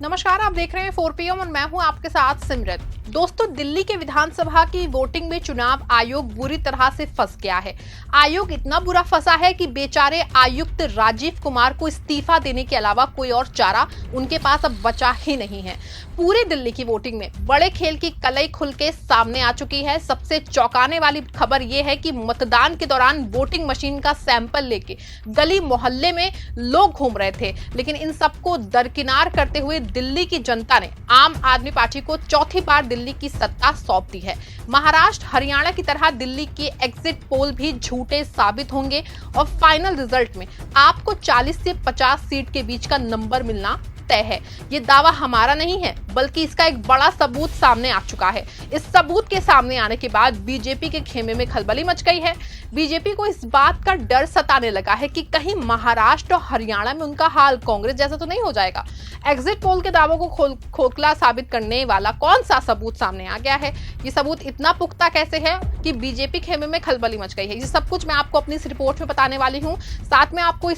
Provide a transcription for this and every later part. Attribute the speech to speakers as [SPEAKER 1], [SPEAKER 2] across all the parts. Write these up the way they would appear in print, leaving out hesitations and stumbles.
[SPEAKER 1] नमस्कार, आप देख रहे हैं 4 PM और मैं हूं आपके साथ सिमरत। दोस्तों, दिल्ली के विधानसभा की वोटिंग में चुनाव आयोग बुरी तरह से फंस गया है। आयोग इतना बुरा फंसा है कि बेचारे आयुक्त राजीव कुमार को इस्तीफा देने के अलावा कोई और चारा उनके पास अब बचा ही नहीं है। पूरी दिल्ली की वोटिंग में बड़े खेल की कलई खुल के सामने आ चुकी है। सबसे चौंकाने वाली खबर यह है कि मतदान के दौरान वोटिंग मशीन का सैंपल लेके गली मोहल्ले में लोग घूम रहे थे, लेकिन इन सबको दरकिनार करते हुए दिल्ली की जनता ने आम आदमी पार्टी को चौथी बार दिल्ली की सत्ता सौंप दी है। महाराष्ट्र, हरियाणा की तरह दिल्ली के एग्जिट पोल भी झूठे साबित होंगे और फाइनल रिजल्ट में आपको 40 से 50 सीट के बीच का नंबर मिलना तय है। ये दावा हमारा नहीं है, बल्कि इसका एक बड़ा सबूत सामने आ चुका है। इस सबूत के सामने आने के बाद बीजेपी के खेमे में खलबली मच गई है। बीजेपी को इस बात का डर सताने लगा है कि कहीं महाराष्ट्र और हरियाणा में उनका हाल कांग्रेस जैसा तो नहीं हो जाएगा। एग्जिट पोल के दावों को खोखला साबित करने वाला कौन सा सबूत सामने आ गया है? ये सबूत इतना पुख्ता कैसे है कि बीजेपी खेमे में खलबली मच गई है? ये सब कुछ मैं आपको अपनी इस रिपोर्ट में बताने वाली हूँ। साथ में आपको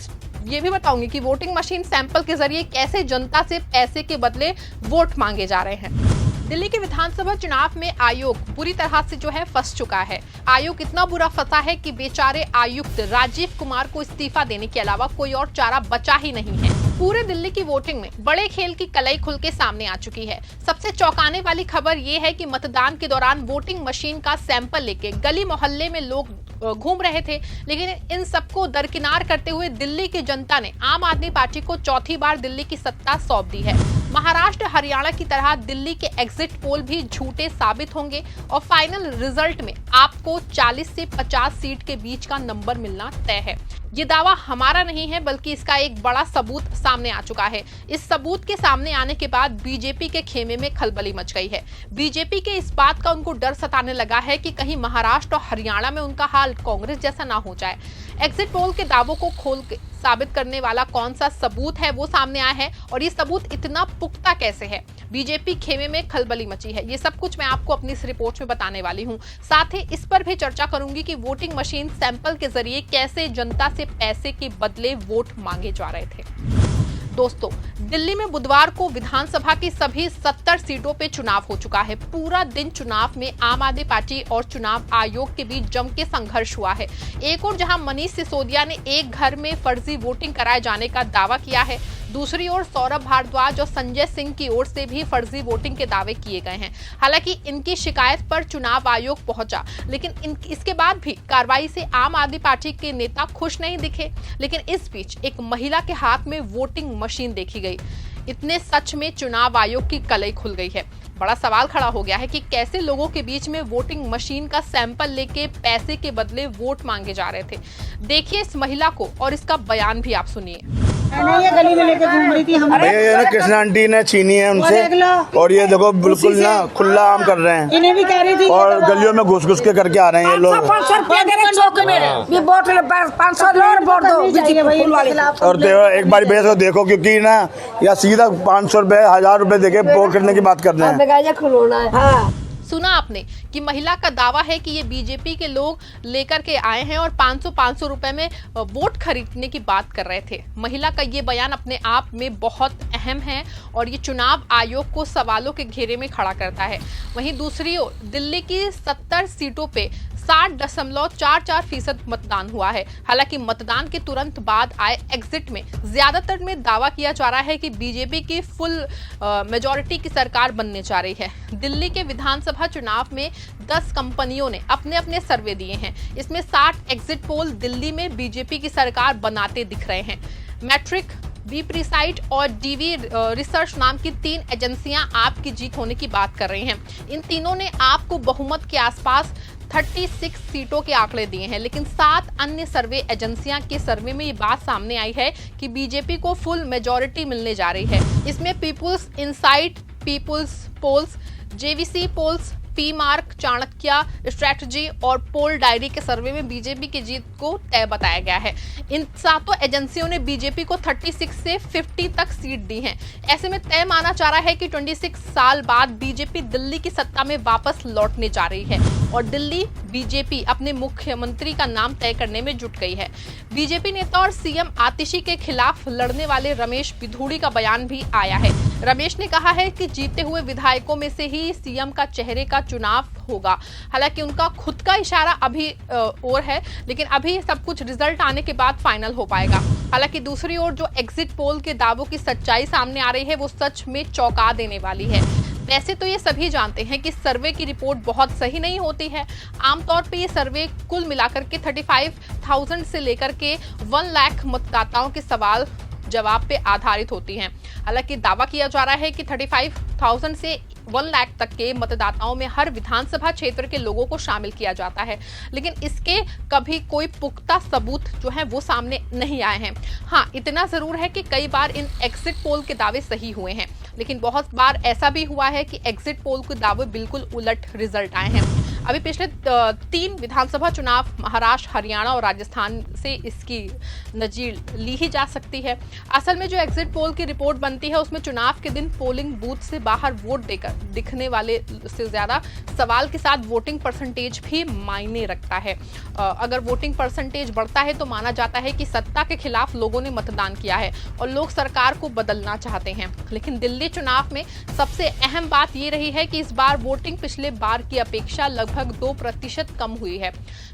[SPEAKER 1] ये भी बताऊंगी कि वोटिंग मशीन सैंपल के जरिए कैसे जनता से पैसे के बदले वोट मांगे जा रहे हैं। दिल्ली के विधानसभा चुनाव में आयोग बुरी तरह से जो है फंस चुका है। आयोग इतना बुरा फंसा है कि बेचारे आयुक्त राजीव कुमार को इस्तीफा देने के अलावा कोई और चारा बचा ही नहीं है। पूरे दिल्ली की वोटिंग में बड़े खेल की कलई खुल के सामने आ चुकी है। सबसे चौंकाने वाली खबर यह है कि मतदान के दौरान वोटिंग मशीन का सैंपल लेके गली मोहल्ले में लोग घूम रहे थे, लेकिन इन सबको दरकिनार करते हुए दिल्ली की जनता ने आम आदमी पार्टी को चौथी बार दिल्ली की सत्ता सौंप दी है। महाराष्ट्र, हरियाणा की तरह दिल्ली के एग्जिट पोल भी झूठे साबित होंगे और फाइनल रिजल्ट में आपको 40 से 50 सीट के बीच का नंबर मिलना तय है। ये दावा हमारा नहीं है, बल्कि इसका एक बड़ा सबूत सामने आ चुका है। इस सबूत के सामने आने के बाद बीजेपी के खेमे में खलबली मच गई है। बीजेपी के इस बात का उनको डर सताने लगा है कि कहीं महाराष्ट्र और हरियाणा में उनका हाल कांग्रेस जैसा ना हो जाए। एग्जिट पोल के दावों को खोल के साबित करने वाला कौन सा सबूत है वो सामने आया है, और ये सबूत इतना पुख्ता कैसे है? बीजेपी खेमे में खलबली मची है। ये सब कुछ मैं आपको अपनी इस रिपोर्ट में बताने वाली हूँ। साथ ही इस पर भी चर्चा करूंगी कि वोटिंग मशीन सैंपल के जरिए कैसे जनता से पैसे के बदले वोट मांगे जा रहे थे। दोस्तों, दिल्ली में बुधवार को विधानसभा की सभी 70 सीटों पे चुनाव हो चुका है। पूरा दिन चुनाव में आम आदमी पार्टी और चुनाव आयोग के बीच जम के संघर्ष हुआ है। एक और जहां मनीष सिसोदिया ने एक घर में फर्जी वोटिंग कराए जाने का दावा किया है, दूसरी ओर सौरभ भारद्वाज और संजय सिंह की ओर से भी फर्जी वोटिंग के दावे किए गए हैं। हालांकि इनकी शिकायत पर चुनाव आयोग पहुंचा, लेकिन इसके बाद भी कार्रवाई से आम आदमी पार्टी के नेता खुश नहीं दिखे। लेकिन इस बीच एक महिला के हाथ में वोटिंग मशीन देखी गई। इतने सच में चुनाव आयोग की कलई खुल गई है। बड़ा सवाल खड़ा हो गया है कि कैसे लोगों के बीच में वोटिंग मशीन का सैंपल लेके पैसे के बदले वोट मांगे जा रहे थे। देखिए इस महिला को और इसका बयान भी आप सुनिए।
[SPEAKER 2] ये गली में लेके घूम रही थी हम।
[SPEAKER 3] कृष्णा आंटी ने छीनी है उनसे, और ये देखो बिल्कुल ना खुला आम कर रहे हैं।
[SPEAKER 2] इन्हें भी कह रही थी
[SPEAKER 3] और गलियों में घुस घुस के करके आ रहे हैं ये लोग।
[SPEAKER 4] 500 रुपया दे रहे चौक में भी वोट 500 वोट दो फूल वाले।
[SPEAKER 3] और एक बार भैया देखो, क्योंकि ना या सीधा 500 रुपए 1000 रुपए देके वोट करने की बात कर रहे हैं।
[SPEAKER 1] सुना आपने कि महिला का दावा है कि ये बीजेपी के लोग लेकर के आए हैं और 500 रुपए में वोट खरीदने की बात कर रहे थे। महिला का ये बयान अपने आप में बहुत अहम है और ये चुनाव आयोग को सवालों के घेरे में खड़ा करता है। वहीं दूसरी ओर दिल्ली की 70 सीटों पे 60.44% मतदान हुआ है। हालांकि मतदान के तुरंत बाद आए एग्जिट में ज्यादातर में दावा किया जा रहा है कि बीजेपी की फुल मेजॉरिटी की सरकार बनने जा रही है। दिल्ली के विधानसभा चुनाव में 10 कंपनियों ने अपने अपने सर्वे दिए हैं। इसमें 60 एग्जिट पोल दिल्ली में बीजेपी की सरकार बनाते दिख रहे हैं। मैट्रिक, बी प्रीसाइट और डीवी रिसर्च नाम की 3 एजेंसियां आपकी जीत होने की बात कर रही हैं। इन तीनों ने आपको बहुमत के आसपास 36 सीटों के आंकड़े दिए हैं, लेकिन 7 अन्य सर्वे एजेंसियां के सर्वे में ये बात सामने आई है कि बीजेपी को फुल मेजॉरिटी मिलने जा रही है। इसमें People's Insight, People's Polls, JVC polls, P Marq, Chanakya strategy और पोल डायरी के सर्वे में बीजेपी की जीत को तय बताया गया है। इन 7 एजेंसियों ने बीजेपी को 36 से 50 तक सीट दी हैं। ऐसे में तय माना जा रहा है कि 26 साल बाद बीजेपी दिल्ली की सत्ता में वापस लौटने जा रही है। और दिल्ली बीजेपी अपने मुख्यमंत्री का नाम तय करने में जुट गई है। बीजेपी नेता और सीएम आतिशी के खिलाफ लड़ने वाले रमेश बिधूड़ी का बयान भी आया है। रमेश ने कहा है कि जीते हुए विधायकों में से ही सीएम का चेहरे का चुनाव होगा। हालांकि उनका खुद का इशारा अभी और है, लेकिन अभी सब कुछ रिजल्ट आने के बाद फाइनल हो पाएगा। हालांकि दूसरी ओर जो एग्जिट पोल के दावों की सच्चाई सामने आ रही है वो सच में चौंका देने वाली है। वैसे तो ये सभी जानते हैं कि सर्वे की रिपोर्ट बहुत सही नहीं होती है। आमतौर पे ये सर्वे कुल मिलाकर के 35,000 से लेकर के 1 लाख मतदाताओं के सवाल जवाब पे आधारित होती हैं। हालांकि दावा किया जा रहा है कि 35,000 से 1 लाख तक के मतदाताओं में हर विधानसभा क्षेत्र के लोगों को शामिल किया जाता है, लेकिन इसके कभी कोई पुख्ता सबूत जो है वो सामने नहीं आए हैं। हाँ, इतना जरूर है कि कई बार इन एग्जिट पोल के दावे सही हुए हैं, लेकिन बहुत बार ऐसा भी हुआ है कि एग्जिट पोल के दावे बिल्कुल उलट रिजल्ट आए हैं। अभी पिछले 3 विधानसभा चुनाव महाराष्ट्र, हरियाणा और राजस्थान से इसकी नजीर ली ही जा सकती है। असल में जो एग्जिट पोल की रिपोर्ट बनती है उसमें चुनाव के दिन पोलिंग बूथ से बाहर वोट देकर दिखने वाले से ज्यादा सवाल के साथ वोटिंग परसेंटेज भी मायने रखता है। अगर वोटिंग परसेंटेज बढ़ता है तो माना जाता है कि सत्ता के खिलाफ लोगों ने मतदान किया है और लोग सरकार को बदलना चाहते हैं। लेकिन दिल्ली चुनाव में सबसे अहम बात ये रही है कि इस बार वोटिंग पिछले बार की अपेक्षा लगभग 2% कम हुई है।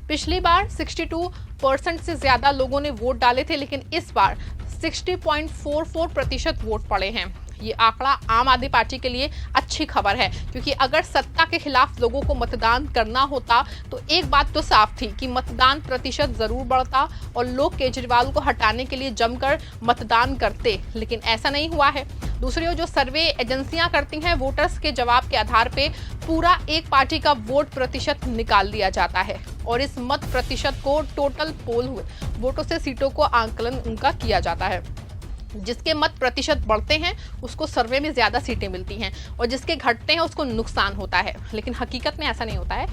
[SPEAKER 1] पिछली बार 62% से ज्यादा लोगों ने वोट डाले थे, लेकिन इस बार 60.44% वोट पड़े हैं। ये आंकड़ा आम आदमी पार्टी के लिए अच्छी खबर है, क्योंकि अगर सत्ता के खिलाफ लोगों को मतदान करना होता तो एक बात तो साफ थी कि मतदान प्रतिशत जरूर बढ़ता और लोग केजरीवाल को हटाने के लिए जमकर मतदान करते, लेकिन ऐसा नहीं हुआ है। दूसरी ओर जो सर्वे एजेंसियां करती हैं, वोटर्स के जवाब के आधार पे पूरा एक पार्टी का वोट प्रतिशत निकाल लिया जाता है और इस मत प्रतिशत को टोटल पोल हुए वोटों से सीटों को आंकलन उनका किया जाता है। जिसके मत प्रतिशत बढ़ते हैं उसको सर्वे में ज्यादा सीटें मिलती हैं और जिसके घटते हैं उसको नुकसान होता है, लेकिन हकीकत में ऐसा नहीं होता है।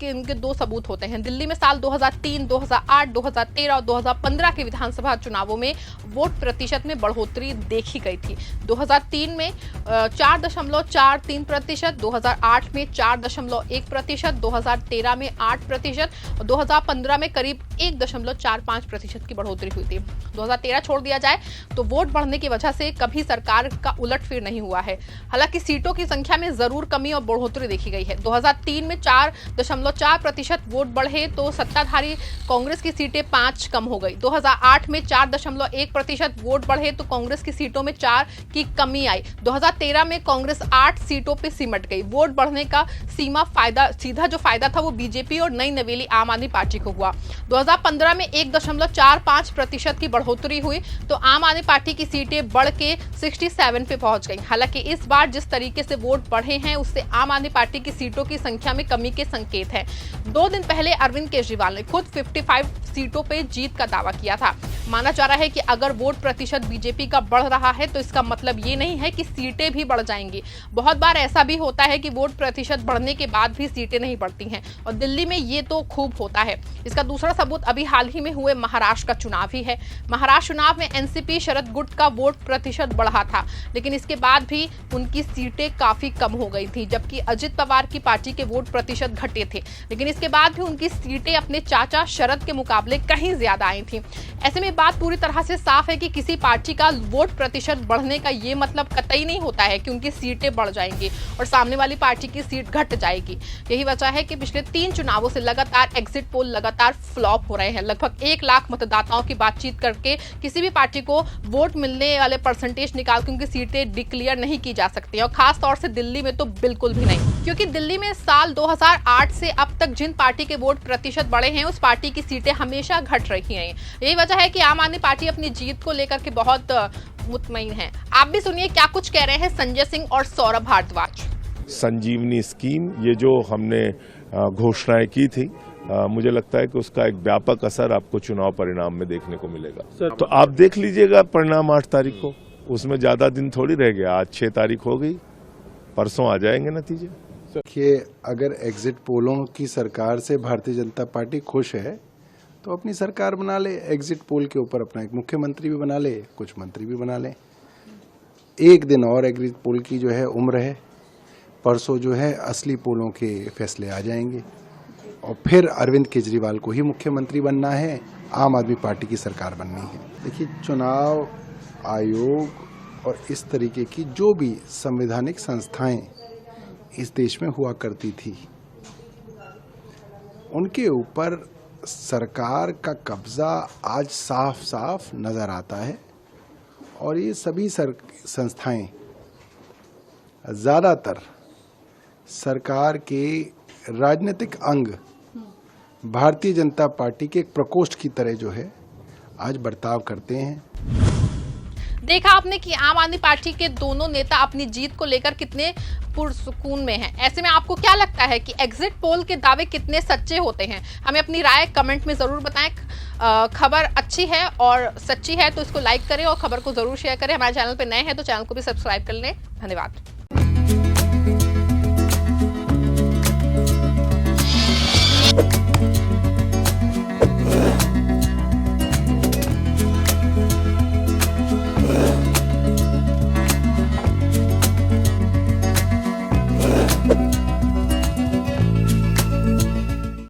[SPEAKER 1] इनके 2 सबूत होते हैं। दिल्ली में साल 2003, 2008, 2013 और 2015 के विधानसभा चुनावों में वोट प्रतिशत में बढ़ोतरी देखी गई थी। 2003 में 4.43%, 2008 में 4.1%, 2013 में 8% और 2015 में करीब 1.45% की बढ़ोतरी हुई थी। 2013 छोड़ दिया जाए तो वोट बढ़ने की वजह से कभी सरकार का उलटफेर नहीं हुआ है। हालांकि सीटों की संख्या में जरूर कमी और बढ़ोतरी देखी गई है। 2003 में 4.4% वोट बढ़े तो सत्ताधारी कांग्रेस की सीटें 5 कम हो गई। 2008 में 4.1% वोट बढ़े तो कांग्रेस की सीटों में 4 की कमी आई। 2013 में कांग्रेस 8 सीटों पर सिमट गई। वोट बढ़ने का सीधा जो फायदा था वो बीजेपी और नई नवेली आम आदमी पार्टी को हुआ। 2015 में 1.45% की बढ़ोतरी हुई तो आम आदमी पार्टी की सीटें बढ़ के 67 पे पहुंच गई। हालांकि इस बार जिस तरीके से वोट बढ़े हैं उससे आम आदमी पार्टी की सीटों की संख्या में कमी के संकेत हैं। 2 दिन पहले अरविंद केजरीवाल ने खुद 55 सीटों पे जीत का दावा किया था। माना जा रहा है कि अगर वोट प्रतिशत बीजेपी का बढ़ रहा है तो इसका मतलब ये नहीं है कि सीटें भी बढ़ जाएंगी। बहुत बार ऐसा भी होता है कि वोट प्रतिशत बढ़ने के बाद भी सीटें नहीं बढ़ती हैं और दिल्ली में ये तो खूब होता है। इसका दूसरा सबूत अभी हाल ही में हुए महाराष्ट्र का चुनाव ही है। महाराष्ट्र चुनाव में एनसीपी शरद गुट का वोट प्रतिशत बढ़ा था, लेकिन इसके बाद भी उनकी सीटें काफी कम हो गई थी, जबकि अजित पवार की पार्टी के वोट प्रतिशत घटे थे, लेकिन इसके बाद भी उनकी सीटें अपने चाचा शरद के मुकाबले कहीं ज्यादा आई थी। ऐसे में बात पूरी तरह से साफ है कि किसी पार्टी का वोट प्रतिशत बढ़ने का ये मतलब कतई नहीं होता है कि उनकी सीटें बढ़ जाएंगी और सामने वाली पार्टी की सीट घट जाएगी। यही वजह है कि पिछले 3 चुनावों से लगातार एग्जिट पोल लगातार फ्लॉप हो रहे हैं। लगभग 1 लाख मतदाताओं की बातचीत करके किसी भी पार्टी को वोट मिलने वाले परसेंटेज निकाल के उनकी सीटें डिक्लेयर नहीं की जा सकती और खास तौर से दिल्ली में तो बिल्कुल भी नहीं, क्योंकि दिल्ली में साल 2008 से अब तक जिन पार्टी के वोट प्रतिशत बढ़े हैं उस पार्टी की सीटें हमेशा घट रही हैं। यही वजह है कि आम आदमी पार्टी अपनी जीत को लेकर के बहुत मुतमईन है। आप भी सुनिए क्या कुछ कह रहे हैं संजय सिंह और सौरभ भारद्वाज।
[SPEAKER 5] संजीवनी स्कीम, ये जो हमने घोषणाएं की थी, मुझे लगता है कि उसका एक व्यापक असर आपको चुनाव परिणाम में देखने को मिलेगा। तो आप देख लीजिएगा परिणाम 8 तारीख को, उसमें ज्यादा दिन थोड़ी रह गया। आज 6 तारीख हो गई, परसों आ जाएंगे नतीजे।
[SPEAKER 6] देखिए, अगर एग्जिट पोलों की सरकार से भारतीय जनता पार्टी खुश है तो अपनी सरकार बना ले, एग्जिट पोल के ऊपर अपना एक मुख्यमंत्री भी बना ले, कुछ मंत्री भी बना ले। एक दिन और एग्जिट पोल की जो है उम्र है। परसों जो है असली पोलों के फैसले आ जाएंगे और फिर अरविंद केजरीवाल को ही मुख्यमंत्री बनना है, आम आदमी पार्टी की सरकार बननी है। देखिए, चुनाव आयोग और इस तरीके की जो भी संवैधानिक संस्थाएं इस देश में हुआ करती थी, उनके ऊपर सरकार का कब्जा आज साफ साफ नजर आता है और ये सभी संस्थाएं ज्यादातर सरकार के राजनीतिक अंग भारतीय जनता पार्टी के एक प्रकोष्ठ की तरह जो है आज बर्ताव करते हैं।
[SPEAKER 1] देखा आपने कि आम आदमी पार्टी के दोनों नेता अपनी जीत को लेकर कितने पुरसुकून में हैं। ऐसे में आपको क्या लगता है कि एग्जिट पोल के दावे कितने सच्चे होते हैं? हमें अपनी राय कमेंट में जरूर बताएं। खबर अच्छी है और सच्ची है तो इसको लाइक करें और खबर को जरूर शेयर करें। हमारे चैनल पे नए हैं तो चैनल को भी सब्सक्राइब कर लें। धन्यवाद।